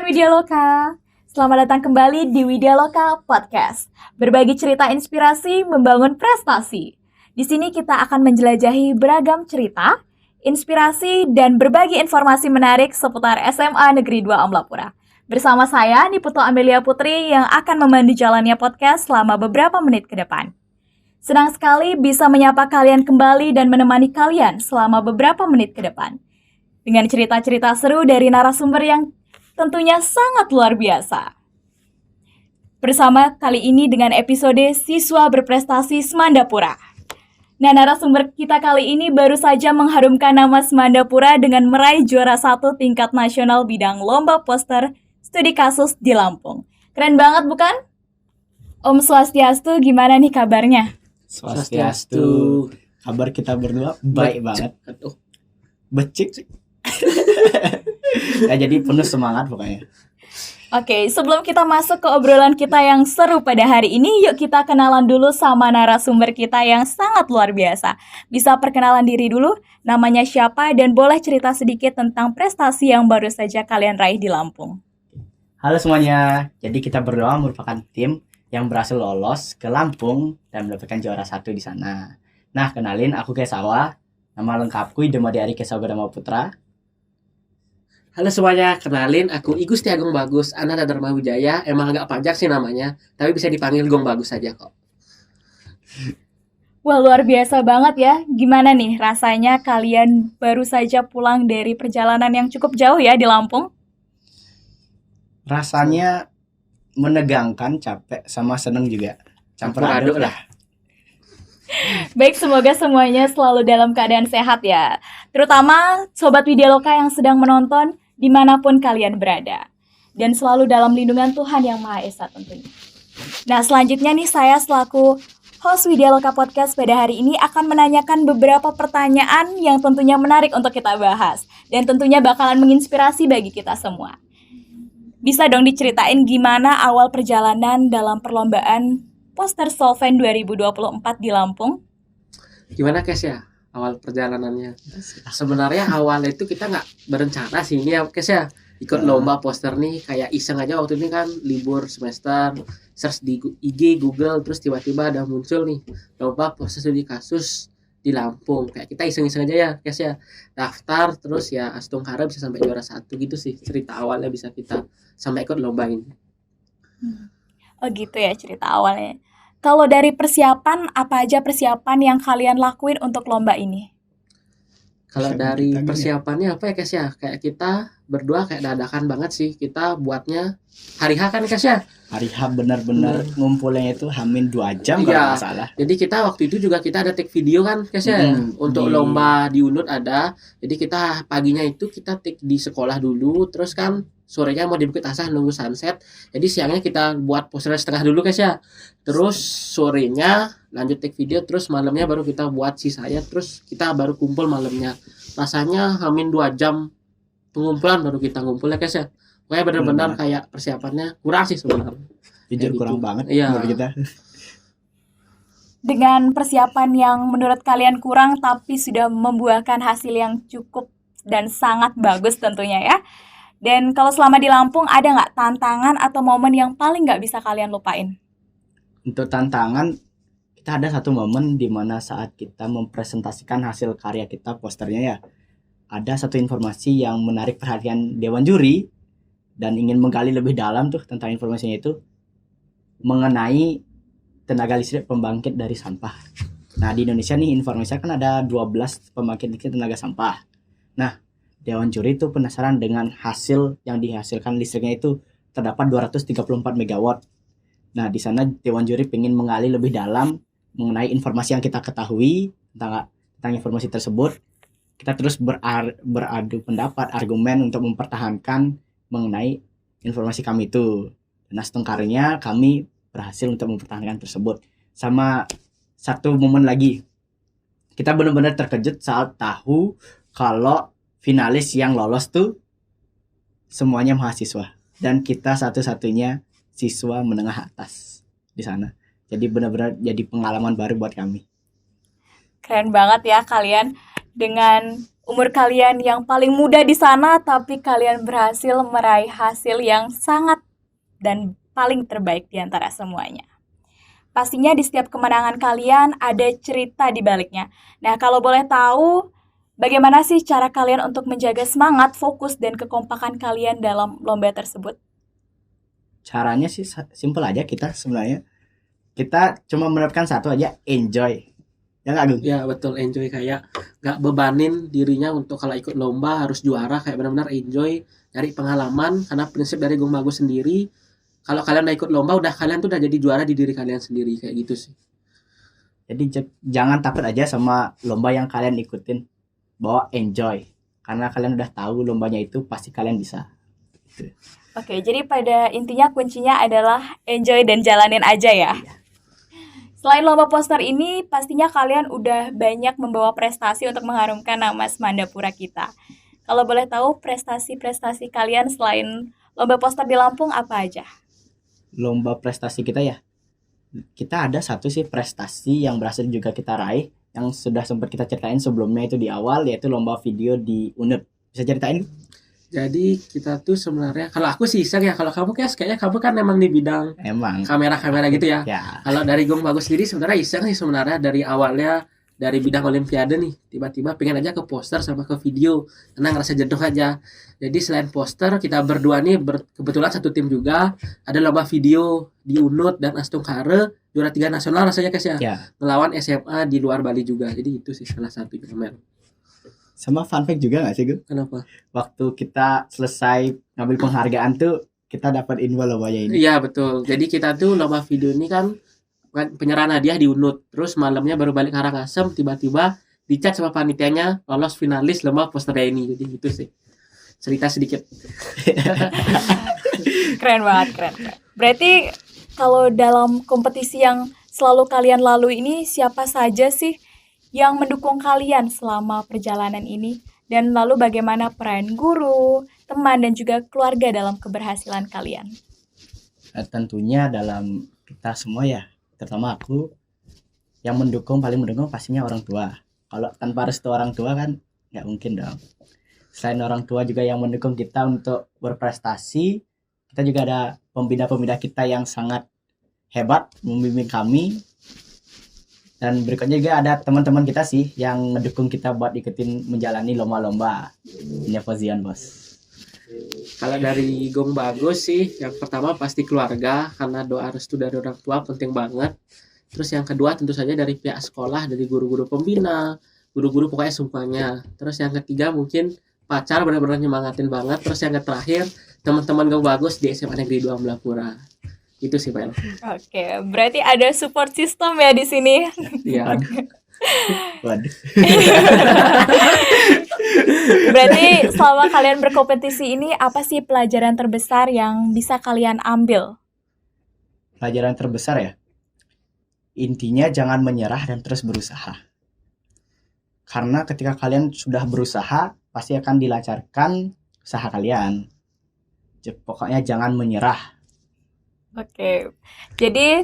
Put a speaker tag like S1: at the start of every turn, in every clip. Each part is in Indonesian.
S1: Widya Loka. Selamat datang kembali di Widya Loka Podcast. Berbagi cerita inspirasi membangun prestasi. Di sini kita akan menjelajahi beragam cerita, inspirasi, dan berbagi informasi menarik seputar SMA Negeri 2 Amlapura. Bersama saya, Niputo Amelia Putri, yang akan memandu jalannya podcast selama beberapa menit ke depan. Senang sekali bisa menyapa kalian kembali dan menemani kalian selama beberapa menit ke depan. Dengan cerita-cerita seru dari narasumber yang tentunya sangat luar biasa. Bersama kali ini dengan episode Siswa Berprestasi Semandapura. Nah, narasumber kita kali ini baru saja mengharumkan nama Semandapura dengan meraih juara 1 tingkat nasional bidang lomba poster studi kasus di Lampung. Keren banget bukan? Om Swastiastu, gimana nih kabarnya?
S2: Swastiastu. Kabar kita berdua baik banget. Becik sih. Ya, jadi penuh semangat pokoknya.
S1: Oke, sebelum kita masuk ke obrolan kita yang seru pada hari ini, yuk kita kenalan dulu sama narasumber kita yang sangat luar biasa. Bisa perkenalan diri dulu, namanya siapa, dan boleh cerita sedikit tentang prestasi yang baru saja kalian raih di Lampung.
S2: Halo semuanya, jadi kita berdua merupakan tim yang berhasil lolos ke Lampung dan mendapatkan juara 1 di sana. Nah, kenalin, aku Kesawa. Nama lengkapku Idemadi Ari Kesawa Dharma Putra.
S3: Halo semuanya, kenalin aku Igus Tiagung Bagus, anak Dharma Wijaya. Emang agak panjang sih namanya, tapi bisa dipanggil Gong Bagus saja kok.
S1: Wah, luar biasa banget ya. Gimana nih rasanya kalian baru saja pulang dari perjalanan yang cukup jauh ya di Lampung?
S2: Rasanya menegangkan, capek, sama seneng juga. Campur aduk lah.
S1: Baik, semoga semuanya selalu dalam keadaan sehat ya. Terutama Sobat Widya Loka yang sedang menonton dimanapun kalian berada. Dan selalu dalam lindungan Tuhan Yang Maha Esa tentunya. Nah, selanjutnya nih saya selaku host Widya Loka Podcast pada hari ini akan menanyakan beberapa pertanyaan yang tentunya menarik untuk kita bahas. Dan tentunya bakalan menginspirasi bagi kita semua. Bisa dong diceritain gimana awal perjalanan dalam perlombaan Poster Solven 2024 di Lampung?
S3: Gimana Kes ya, awal perjalanannya? Sebenarnya awalnya itu kita nggak berencana sih ini ya Kes ya. Ikut lomba poster nih, kayak iseng aja waktu ini kan libur semester. Search di IG, Google, terus tiba-tiba ada muncul nih lomba poster studi kasus di Lampung. Kayak kita iseng-iseng aja ya Kes ya. Daftar, terus ya astungkara bisa sampai juara 1 gitu sih. Cerita awalnya bisa kita sampai ikut lomba ini.
S1: Oh gitu ya cerita awalnya. Kalau dari persiapan, apa aja persiapan yang kalian lakuin untuk lomba ini?
S3: Kalau dari persiapannya apa ya Kes ya? Kayak kita berdua kayak dadakan banget sih. Kita buatnya hari H kan Kes ya?
S2: Hari H benar-benar ngumpulnya itu hamin 2 jam kalau nggak salah.
S3: Jadi kita waktu itu juga kita ada take video kan Kes ya? Untuk lomba di UNUD ada. Jadi kita paginya itu kita take di sekolah dulu. Terus kan sorenya mau di Bukit Asah nunggu sunset. Jadi siangnya kita buat poster setengah dulu Kes ya? Terus sorenya lanjut take video. Terus malamnya baru kita buat sisanya. Terus kita baru kumpul malamnya. Rasanya hamin 2 jam pengumpulan baru kita ngumpul ya Kes ya? Pokoknya benar-benar kayak persiapannya kurang sih sebenarnya.
S2: Jujur kurang banget
S3: menurut
S2: kita.
S1: Dengan persiapan yang menurut kalian kurang tapi sudah membuahkan hasil yang cukup dan sangat bagus tentunya ya. Dan kalau selama di Lampung ada nggak tantangan atau momen yang paling nggak bisa kalian lupain?
S2: Untuk tantangan, kita ada satu momen di mana saat kita mempresentasikan hasil karya kita posternya ya. Ada satu informasi yang menarik perhatian Dewan Juri dan ingin menggali lebih dalam tuh tentang informasinya itu mengenai tenaga listrik pembangkit dari sampah. Nah, di Indonesia nih informasinya kan ada 12 pembangkit listrik tenaga sampah. Nah, Dewan Juri itu penasaran dengan hasil yang dihasilkan listriknya itu terdapat 234 megawatt. Nah, di sana Dewan Juri ingin menggali lebih dalam mengenai informasi yang kita ketahui tentang informasi tersebut. Kita terus beradu pendapat, argumen untuk mempertahankan mengenai informasi kami itu. Nah, setengkarnya kami berhasil untuk mempertahankan tersebut. Sama satu momen lagi, kita benar-benar terkejut saat tahu kalau finalis yang lolos tuh semuanya mahasiswa dan kita satu-satunya siswa menengah atas di sana. Jadi benar-benar jadi pengalaman baru buat kami.
S1: Keren banget ya kalian dengan umur kalian yang paling muda di sana, tapi kalian berhasil meraih hasil yang sangat dan paling terbaik di antara semuanya. Pastinya di setiap kemenangan kalian ada cerita di baliknya. Nah, kalau boleh tahu, bagaimana sih cara kalian untuk menjaga semangat, fokus, dan kekompakan kalian dalam lomba tersebut?
S2: Caranya sih simple aja kita sebenarnya. Kita cuma menerapkan satu aja, enjoy. Ya nggak, Gung?
S3: Ya betul, enjoy, kayak nggak bebanin dirinya untuk kalau ikut lomba harus juara, kayak benar-benar enjoy, cari pengalaman. Karena prinsip dari Gung Bagus sendiri, kalau kalian udah ikut lomba, kalian tuh udah jadi juara di diri kalian sendiri, kayak gitu sih.
S2: Jadi jangan takut aja sama lomba yang kalian ikutin. Bawa enjoy. Karena kalian udah tahu lombanya itu pasti kalian bisa. Gitu.
S1: Oke, jadi pada intinya kuncinya adalah enjoy dan jalanin aja ya.
S2: Iya.
S1: Selain lomba poster ini, pastinya kalian udah banyak membawa prestasi untuk mengharumkan nama Semandapura kita. Kalau boleh tahu prestasi-prestasi kalian selain lomba poster di Lampung apa aja?
S2: Lomba prestasi kita ya. Kita ada satu sih prestasi yang berhasil juga kita raih, yang sudah sempat kita ceritain sebelumnya itu di awal, yaitu lomba video di UNED. Bisa ceritain?
S3: Jadi kita tuh sebenarnya, kalau aku sih iseng ya, kalau kamu kayaknya kamu kan emang di bidang
S2: Emang.
S3: kamera-kamera gitu ya.
S2: Ya.
S3: Kalau dari Gung Bagus sendiri sebenarnya iseng sih, sebenarnya dari awalnya dari bidang olimpiade nih, tiba-tiba pengen aja ke poster sama ke video, karena ngerasa jenuh aja. Jadi selain poster, kita berdua nih kebetulan satu tim juga, ada lomba video di UNUD dan Astungkare, juara 3 nasional rasanya guys ya.
S2: Ya.
S3: Ngelawan SMA di luar Bali juga. Jadi itu sih salah satu Mel.
S2: Sama fun fact juga gak sih, Gung?
S3: Kenapa?
S2: Waktu kita selesai ngambil penghargaan tuh, kita dapat info lombanya ini.
S3: Iya betul. Jadi kita tuh lomba video ini kan penyerahan hadiah di UNUD. Terus malamnya baru balik Karangasem, tiba-tiba dicat sama panitianya lolos finalis lomba posternya ini. Jadi gitu sih. Cerita sedikit.
S1: Keren banget, keren. Berarti kalau dalam kompetisi yang selalu kalian lalui ini, siapa saja sih yang mendukung kalian selama perjalanan ini? Dan lalu bagaimana peran guru, teman, dan juga keluarga dalam keberhasilan kalian?
S2: Tentunya dalam kita semua ya, terutama aku, yang paling mendukung pastinya orang tua. Kalau tanpa restu orang tua kan nggak mungkin dong. Selain orang tua juga yang mendukung kita untuk berprestasi, kita juga ada pembina-pembina kita yang sangat hebat membimbing kami. Dan berikutnya juga ada teman-teman kita sih yang ngedukung kita buat ikutin menjalani lomba-lomba. Ini Pozian, Bos.
S3: Kalau dari Gung Bagus sih, yang pertama pasti keluarga, karena doa restu dari orang tua penting banget. Terus yang kedua tentu saja dari pihak sekolah, dari guru-guru pembina, guru-guru pokoknya semuanya. Terus yang ketiga mungkin pacar benar-benar nyemangatin banget. Terus yang terakhir teman-teman Gung Bagus di SMA Negeri 2 Ambulapura. Itu sih, Pak.
S1: Oke, berarti ada support system ya di sini.
S3: Iya.
S2: Waduh.
S1: Berarti selama kalian berkompetisi ini, apa sih pelajaran terbesar yang bisa kalian ambil?
S2: Pelajaran terbesar ya. Intinya jangan menyerah dan terus berusaha. Karena ketika kalian sudah berusaha, pasti akan dilancarkan usaha kalian. Pokoknya jangan menyerah.
S1: Oke, jadi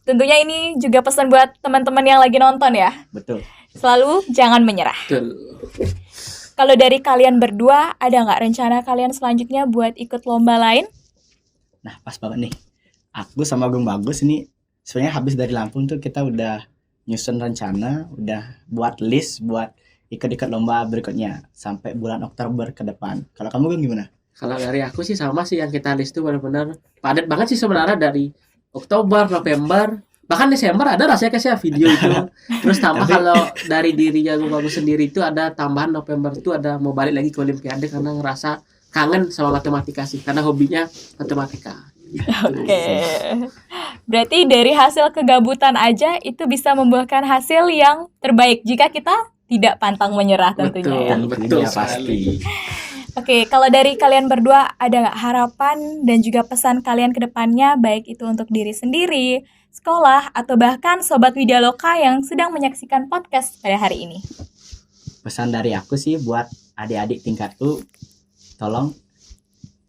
S1: tentunya ini juga pesan buat teman-teman yang lagi nonton ya.
S2: Betul.
S1: Selalu jangan menyerah.
S3: Betul.
S1: Kalau dari kalian berdua, ada nggak rencana kalian selanjutnya buat ikut lomba lain?
S2: Nah, pas banget nih. Aku sama Gung Bagus ini sebenarnya habis dari Lampung tuh kita udah nyusun rencana, udah buat list buat ikut-ikut lomba berikutnya sampai bulan Oktober ke depan. Kalau kamu Gung gimana?
S3: Kalau dari aku sih sama sih, yang kita list tuh benar-benar padat banget sih sebenarnya, dari Oktober, November, bahkan Desember ada rasanya kayak video itu. Terus tambah kalau dari dirinya Gung Bagus sendiri itu ada tambahan November itu ada mau balik lagi ke Olimpiade karena ngerasa kangen sama matematika sih, karena hobinya matematika.
S1: Oke. Berarti dari hasil kegabutan aja itu bisa membuahkan hasil yang terbaik jika kita tidak pantang menyerah tentunya ya.
S3: Betul
S2: Ya, pasti.
S1: Oke, kalau dari kalian berdua ada nggak harapan dan juga pesan kalian ke depannya, baik itu untuk diri sendiri, sekolah, atau bahkan Sobat Widyaloka yang sedang menyaksikan podcast pada hari ini?
S2: Pesan dari aku sih buat adik-adik tingkatku, tolong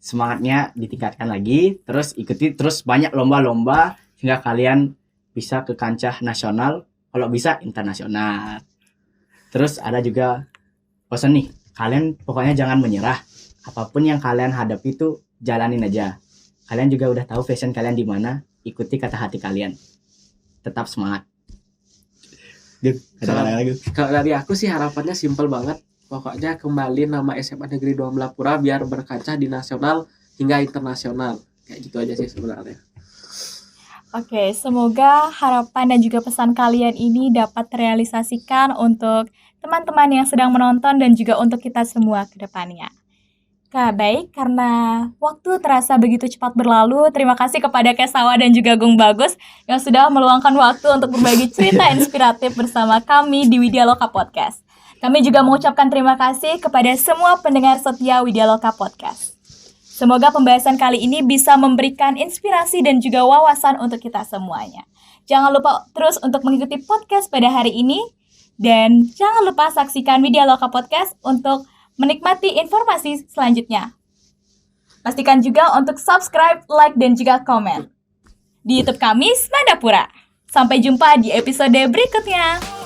S2: semangatnya ditingkatkan lagi, terus ikuti terus banyak lomba-lomba sehingga kalian bisa ke kancah nasional, kalau bisa internasional. Terus ada juga pesan nih, kalian pokoknya jangan menyerah. Apapun yang kalian hadapi itu jalanin aja. Kalian juga udah tahu passion kalian di mana, ikuti kata hati kalian. Tetap semangat.
S3: Kalau dari aku sih harapannya simpel banget. Pokoknya kembali nama SMA Negeri 2 Melapura biar berkancah di nasional hingga internasional. Kayak gitu aja sih sebenarnya.
S1: Oke, semoga harapan dan juga pesan kalian ini dapat terrealisasikan untuk teman-teman yang sedang menonton dan juga untuk kita semua ke depannya. Baik, karena waktu terasa begitu cepat berlalu, terima kasih kepada Kesawa dan juga Gung Bagus yang sudah meluangkan waktu untuk berbagi cerita inspiratif bersama kami di Widyaloka Podcast. Kami juga mengucapkan terima kasih kepada semua pendengar setia Widyaloka Podcast. Semoga pembahasan kali ini bisa memberikan inspirasi dan juga wawasan untuk kita semuanya. Jangan lupa terus untuk mengikuti podcast pada hari ini. Dan jangan lupa saksikan Widyaloka Podcast untuk menikmati informasi selanjutnya. Pastikan juga untuk subscribe, like, dan juga komen di YouTube kami, Semandapura. Sampai jumpa di episode berikutnya.